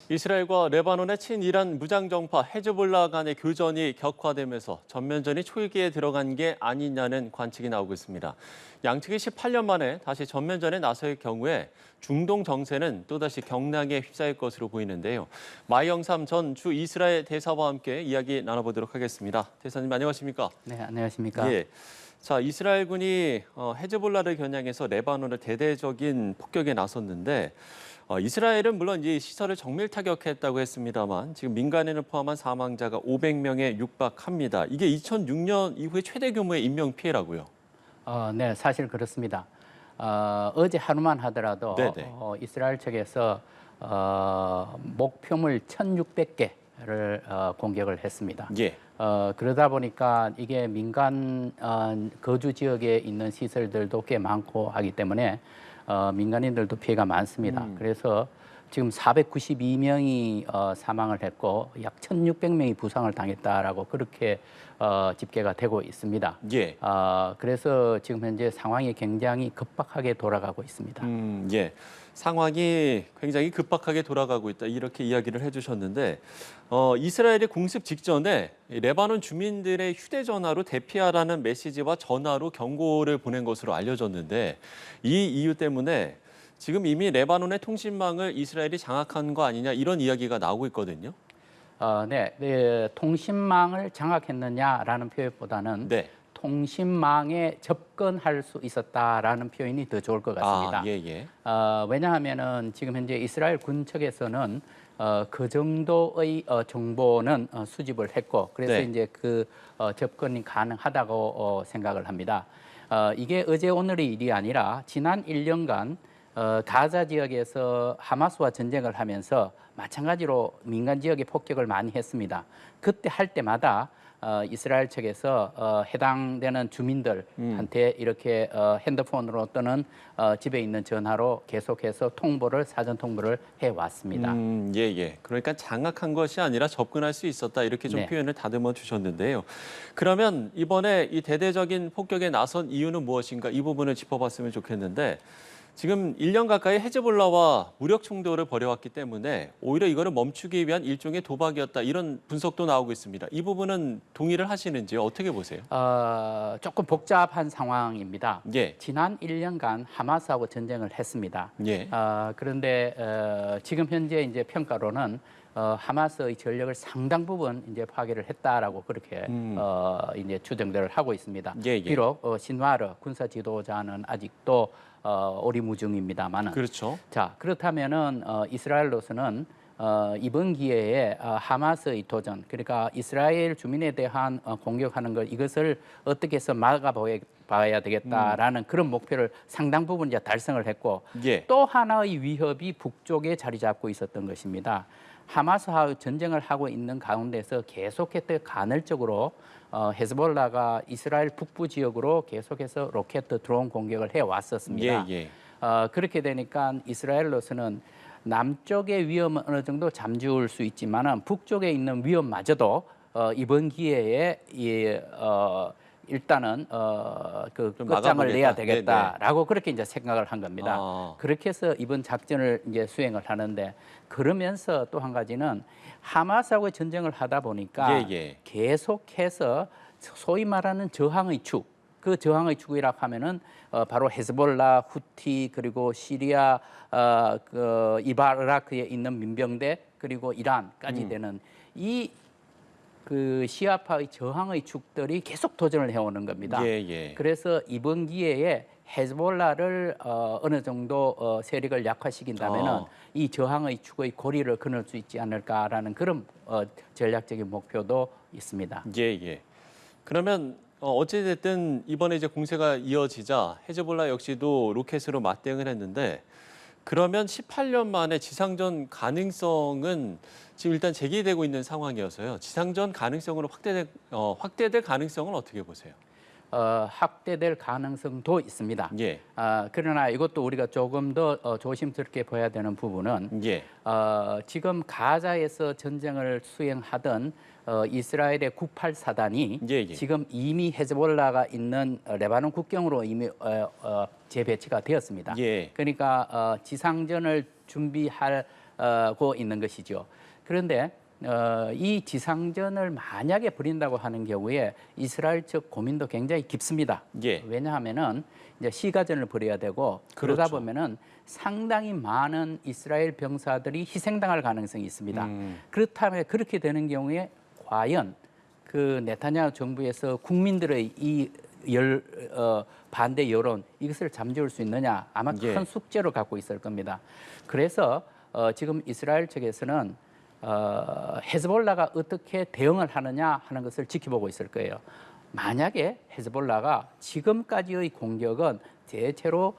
이스라엘과 레바논의 친이란 무장정파 헤즈볼라 간의 교전이 격화되면서 전면전이 초기에 들어간 게 아니냐는 관측이 나오고 있습니다. 양측이 18년 만에 다시 전면전에 나설 경우에 중동 정세는 또다시 경랑에 휩싸일 것으로 보이는데요. 마이영삼 전 주 이스라엘 대사와 함께 이야기 나눠보도록 하겠습니다. 대사님 안녕하십니까? 네, 안녕하십니까? 예. 자, 이스라엘군이 헤즈볼라를 겨냥해서 레바논을 대대적인 폭격에 나섰는데 이스라엘은 물론 이 시설을 정밀 타격했다고 했습니다만 지금 민간인을 포함한 사망자가 500명에 육박합니다. 이게 2006년 이후에 최대 규모의 인명 피해라고요. 네, 사실 그렇습니다. 어제 하루만 하더라도 이스라엘 측에서 목표물 1,600개를 공격을 했습니다. 예. 그러다 보니까 이게 민간 거주 지역에 있는 시설들도 꽤 많고 하기 때문에 민간인들도 피해가 많습니다. 그래서 지금 492명이 사망을 했고 약 1,600명이 부상을 당했다라고 그렇게 집계가 되고 있습니다. 예. 그래서 지금 현재 상황이 굉장히 급박하게 돌아가고 있습니다. 예. 상황이 굉장히 급박하게 돌아가고 있다 이렇게 이야기를 해주셨는데 이스라엘이 공습 직전에 레바논 주민들의 휴대전화로 대피하라는 메시지와 전화로 경고를 보낸 것으로 알려졌는데 이 이유 때문에 지금 이미 레바논의 통신망을 이스라엘이 장악한 거 아니냐 이런 이야기가 나오고 있거든요. 네, 통신망을 장악했느냐라는 표현보다는 통신망에 접근할 수 있었다라는 표현이 더 좋을 것 같습니다. 왜냐하면은 지금 현재 이스라엘 군 측에서는 그 정도의 정보는 수집을 했고 그래서 이제 그 접근이 가능하다고 생각을 합니다. 이게 어제 오늘의 일이 아니라 지난 1년간 가자 지역에서 하마스와 전쟁을 하면서 마찬가지로 민간 지역에 폭격을 많이 했습니다. 그때 할 때마다 이스라엘 측에서 해당되는 주민들한테 이렇게 핸드폰으로 또는 집에 있는 전화로 계속해서 사전 통보를 해왔습니다. 그러니까 장악한 것이 아니라 접근할 수 있었다 이렇게 좀 표현을 다듬어 주셨는데요. 그러면 이번에 이 대대적인 폭격에 나선 이유는 무엇인가 이 부분을 짚어봤으면 좋겠는데 지금 1년 가까이 헤즈볼라와 무력 충돌을 벌여왔기 때문에 오히려 이거를 멈추기 위한 일종의 도박이었다 이런 분석도 나오고 있습니다. 이 부분은 동의를 하시는지요? 어떻게 보세요? 조금 복잡한 상황입니다. 지난 1년간 하마스하고 전쟁을 했습니다. 그런데 지금 현재 이제 평가로는 하마스의 전력을 상당 부분 이제 파괴를 했다라고 그렇게 이제 추정들을 하고 있습니다. 비록 신와르 군사 지도자는 아직도 오리무중입니다만은. 자, 그렇다면은 이스라엘로서는 이번 기회에 하마스의 도전, 그러니까 이스라엘 주민에 대한 공격하는 것 이것을 어떻게 해서 막아봐야 되겠다라는 그런 목표를 상당 부분 이제 달성을 했고 또 하나의 위협이 북쪽에 자리 잡고 있었던 것입니다. 하마스와 전쟁을 하고 있는 가운데서 계속해서 간헐적으로 헤즈볼라가 이스라엘 북부 지역으로 계속해서 로켓 드론 공격을 해왔었습니다. 그렇게 되니까 이스라엘로서는 남쪽의 위험은 어느 정도 잠재울 수 있지만은 북쪽에 있는 위험마저도 이번 기회에 일단은 그 끝장을 내야 되겠다라고 그렇게 이제 생각을 한 겁니다. 그렇게 해서 이번 작전을 이제 수행을 하는데 그러면서 또 한 가지는 하마스하고 전쟁을 하다 보니까 계속해서 소위 말하는 저항의 축, 그 저항의 축이라고 하면은 바로 헤즈볼라, 후티 그리고 시리아, 이라크에 있는 민병대 그리고 이란까지 되는 그 시아파의 저항의 축들이 계속 도전을 해오는 겁니다. 그래서 이번 기회에 헤즈볼라를 어느 정도 세력을 약화시킨다면은 이 저항의 축의 고리를 끊을 수 있지 않을까라는 그런 전략적인 목표도 있습니다. 그러면 어찌됐든 이번에 이제 공세가 이어지자 헤즈볼라 역시도 로켓으로 맞대응을 했는데 그러면 18년 만에 지상전 가능성은 지금 일단 제기되고 있는 상황이어서요. 지상전 가능성으로 확대될 가능성은 어떻게 보세요? 확대될 가능성도 있습니다. 그러나 이것도 우리가 조금 더 조심스럽게 봐야 되는 부분은 지금 가자에서 전쟁을 수행하던 이스라엘의 98사단이 지금 이미 헤즈볼라가 있는 레바논 국경으로 이미 재배치가 되었습니다. 그러니까 지상전을 준비할 하고 있는 것이죠. 그런데 이 지상전을 만약에 벌인다고 하는 경우에 이스라엘 측 고민도 굉장히 깊습니다. 예. 왜냐하면은 이제 시가전을 벌여야 되고 그러다 그렇죠. 보면은 상당히 많은 이스라엘 병사들이 희생당할 가능성이 있습니다. 그렇다면 그렇게 되는 경우에 과연 그 네타냐후 정부에서 국민들의 이 반대 여론 이것을 잠재울 수 있느냐 아마 예. 큰 숙제로 갖고 있을 겁니다. 그래서 지금 이스라엘 측에서는 헤즈볼라가 어떻게 대응을 하느냐 하는 것을 지켜보고 있을 거예요. 만약에 헤즈볼라가 지금까지의 공격은 대체로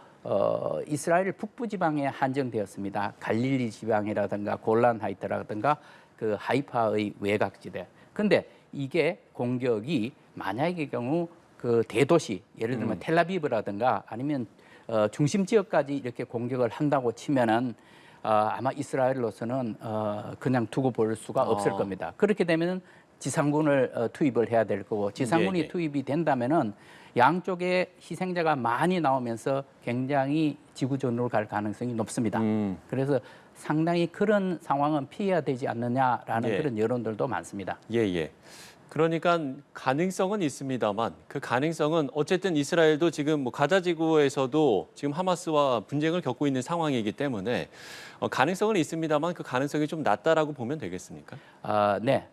이스라엘 북부 지방에 한정되었습니다. 갈릴리 지방이라든가 골란 하이트라든가 그 하이파의 외곽지대. 근데 이게 공격이 만약의 경우 그 대도시 예를 들면 텔라비브라든가 아니면 중심 지역까지 이렇게 공격을 한다고 치면은 아마 이스라엘로서는 그냥 두고 볼 수가 없을 겁니다. 그렇게 되면은 지상군을 투입을 해야 될 거고 지상군이 예. 투입이 된다면은 양쪽에 희생자가 많이 나오면서 굉장히 지구전으로 갈 가능성이 높습니다. 그래서 상당히 그런 상황은 피해야 되지 않느냐라는 예. 그런 여론들도 많습니다. 예. 그러니까 가능성은 있습니다만 그 가능성은 어쨌든 이스라엘도 지금 뭐 가자 지구에서도 지금 하마스와 분쟁을 겪고 있는 상황이기 때문에 가능성은 있습니다만 그 가능성이 좀 낮다라고 보면 되겠습니까? 네,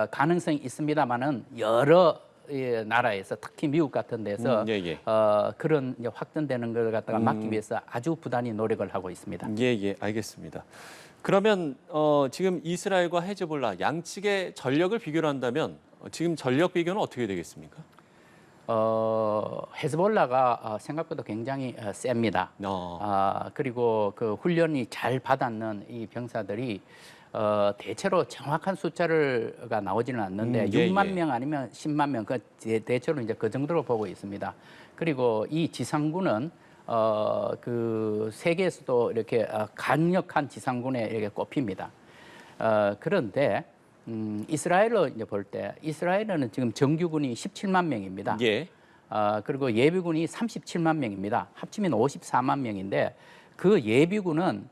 가능성이 있습니다만은 여러 나라에서 특히 미국 같은 데서 그런 이제 확전되는 걸 갖다가 막기 위해서 아주 부단히 노력을 하고 있습니다. 예, 알겠습니다. 그러면 지금 이스라엘과 헤즈볼라 양측의 전력을 비교를 한다면 지금 전력 비교는 어떻게 되겠습니까? 헤즈볼라가 생각보다 굉장히 셉니다. 그리고 그 훈련이 잘 받았는 이 병사들이 대체로 정확한 숫자가 나오지는 않는데 6만 명 아니면 10만 명, 그 대체로 이제 그 정도로 보고 있습니다. 그리고 이 지상군은 그 세계에서도 이렇게 강력한 지상군에 이렇게 꼽힙니다. 그런데 이스라엘로 이제 볼 때 이스라엘은 지금 정규군이 17만 명입니다. 예. 그리고 예비군이 37만 명입니다. 합치면 54만 명인데 그 예비군은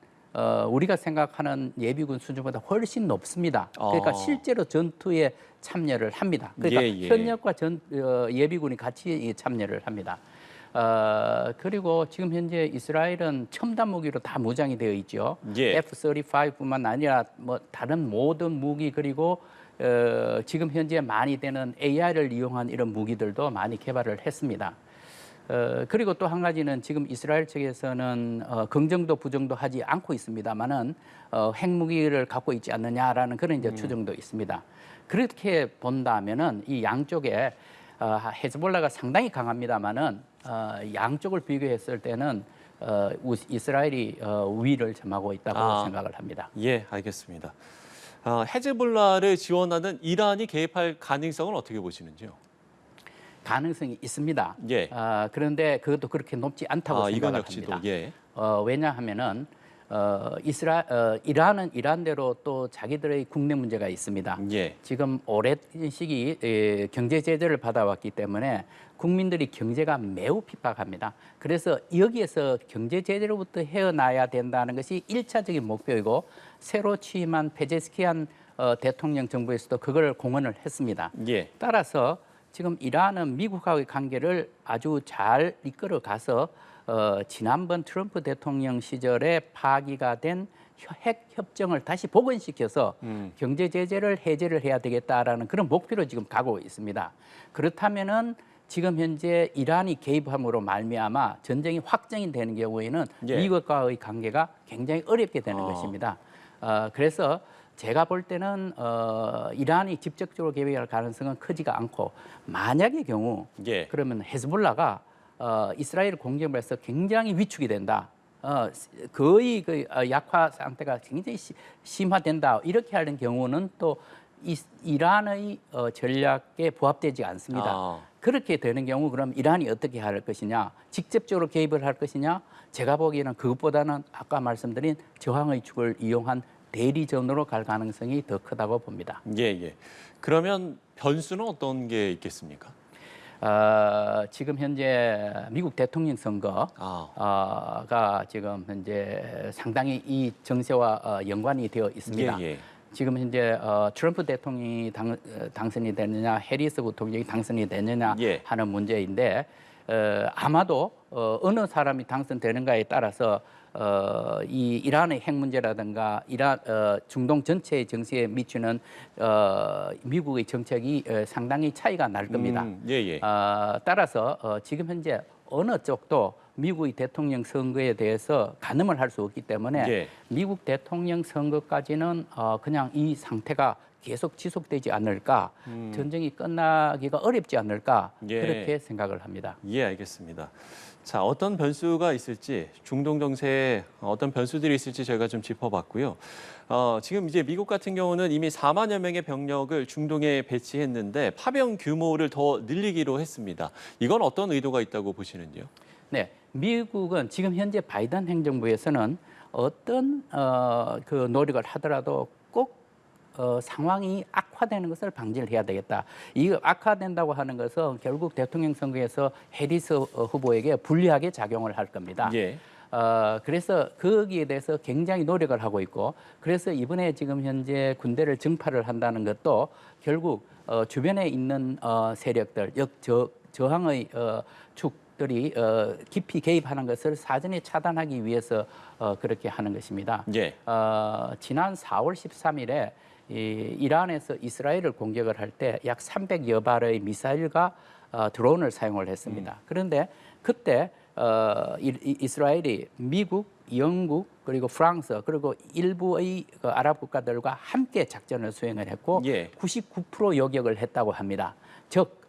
우리가 생각하는 예비군 수준보다 훨씬 높습니다. 그러니까 실제로 전투에 참여를 합니다. 그러니까 현역과 예비군이 같이 참여를 합니다. 그리고 지금 현재 이스라엘은 첨단 무기로 다 무장이 되어 있죠. F-35뿐만 아니라 뭐 다른 모든 무기 그리고 지금 현재 많이 되는 AI를 이용한 이런 무기들도 많이 개발을 했습니다. 그리고 또 한 가지는 지금 이스라엘 측에서는 긍정도 부정도 하지 않고 있습니다만은 핵무기를 갖고 있지 않느냐라는 그런 이제 추정도 있습니다. 그렇게 본다면은 이 양쪽에 헤즈볼라가 상당히 강합니다만은 양쪽을 비교했을 때는 이스라엘이 우위를 점하고 있다고 생각을 합니다. 예, 알겠습니다. 헤즈볼라를 지원하는 이란이 개입할 가능성은 어떻게 보시는지요? 가능성이 있습니다. 예. 그런데 그것도 그렇게 높지 않다고 생각을 합니다. 예. 왜냐하면은 이란은 이란대로 또 자기들의 국내 문제가 있습니다. 예. 지금 오랜 시기 경제 제재를 받아왔기 때문에 국민들이 경제가 매우 핍박합니다. 그래서 여기에서 경제 제재로부터 헤어나야 된다는 것이 1차적인 목표이고 새로 취임한 페제스키안 대통령 정부에서도 그걸 공언을 했습니다. 예. 따라서 지금 이란은 미국과의 관계를 아주 잘 이끌어 가서 지난번 트럼프 대통령 시절에 파기가 된 핵 협정을 다시 복원시켜서 경제 제재를 해제를 해야 되겠다라는 그런 목표로 지금 가고 있습니다. 그렇다면은 지금 현재 이란이 개입함으로 말미암아 전쟁이 확정이 되는 경우에는 미국과의 관계가 굉장히 어렵게 되는 것입니다. 그래서 제가 볼 때는 이란이 직접적으로 개입할 가능성은 크지가 않고 만약의 경우 그러면 헤즈볼라가 이스라엘 공격을 해서 굉장히 위축이 된다. 거의 그 약화 상태가 굉장히 심화된다. 이렇게 하는 경우는 또 이란의 전략에 부합되지 않습니다. 그렇게 되는 경우 그럼 이란이 어떻게 할 것이냐? 직접적으로 개입을 할 것이냐? 제가 보기에는 그것보다는 아까 말씀드린 저항의 축을 이용한 대리전으로 갈 가능성이 더 크다고 봅니다. 그러면 변수는 어떤 게 있겠습니까? 지금 현재 미국 대통령 선거가 지금 현재 상당히 이 정세와 연관이 되어 있습니다. 예. 지금 현재 트럼프 대통령이 당선이 되느냐, 해리스 부통령이 당선이 되느냐 하는 문제인데 아마도 어느 사람이 당선되는가에 따라서 이 이란의 핵 문제라든가 이란 중동 전체의 정세에 미치는 미국의 정책이 상당히 차이가 날 겁니다. 따라서 지금 현재 어느 쪽도 미국의 대통령 선거에 대해서 가늠을 할 수 없기 때문에 미국 대통령 선거까지는 그냥 이 상태가 계속 지속되지 않을까, 전쟁이 끝나기가 어렵지 않을까 그렇게 생각을 합니다. 예, 알겠습니다. 자, 어떤 변수가 있을지, 중동 정세에 어떤 변수들이 있을지 저희가 좀 짚어봤고요. 지금 이제 미국 같은 경우는 이미 4만여 명의 병력을 중동에 배치했는데 파병 규모를 더 늘리기로 했습니다. 이건 어떤 의도가 있다고 보시는지요? 네, 미국은 지금 현재 바이든 행정부에서는 어떤 그 노력을 하더라도 꼭 상황이 악화되는 것을 방지를 해야 되겠다. 이거 악화된다고 하는 것은 결국 대통령 선거에서 해리스 후보에게 불리하게 작용을 할 겁니다. 그래서 거기에 대해서 굉장히 노력을 하고 있고, 그래서 이번에 지금 현재 군대를 증파를 한다는 것도 결국 주변에 있는 세력들, 저항의 축들이 깊이 개입하는 것을 사전에 차단하기 위해서 그렇게 하는 것입니다. 지난 4월 13일에 이란에서 이스라엘을 공격을 할 때 약 300여 발의 미사일과 드론을 사용을 했습니다. 그런데 그때 이스라엘이 미국, 영국, 그리고 프랑스, 그리고 일부의 아랍 국가들과 함께 작전을 수행을 했고 99% 요격을 했다고 합니다. 즉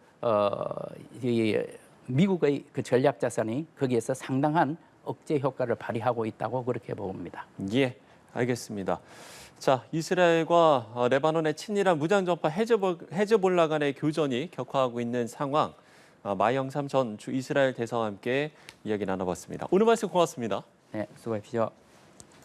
미국의 그 전략 자산이 거기에서 상당한 억제 효과를 발휘하고 있다고 그렇게 봅니다. 예, 알겠습니다. 자, 이스라엘과 레바논의 친일한 무장전파 헤즈볼라 간의 교전이 격화하고 있는 상황, 마영삼 전 주 이스라엘 대사와 함께 이야기 나눠봤습니다. 오늘 말씀 고맙습니다. 네, 수고하십시오.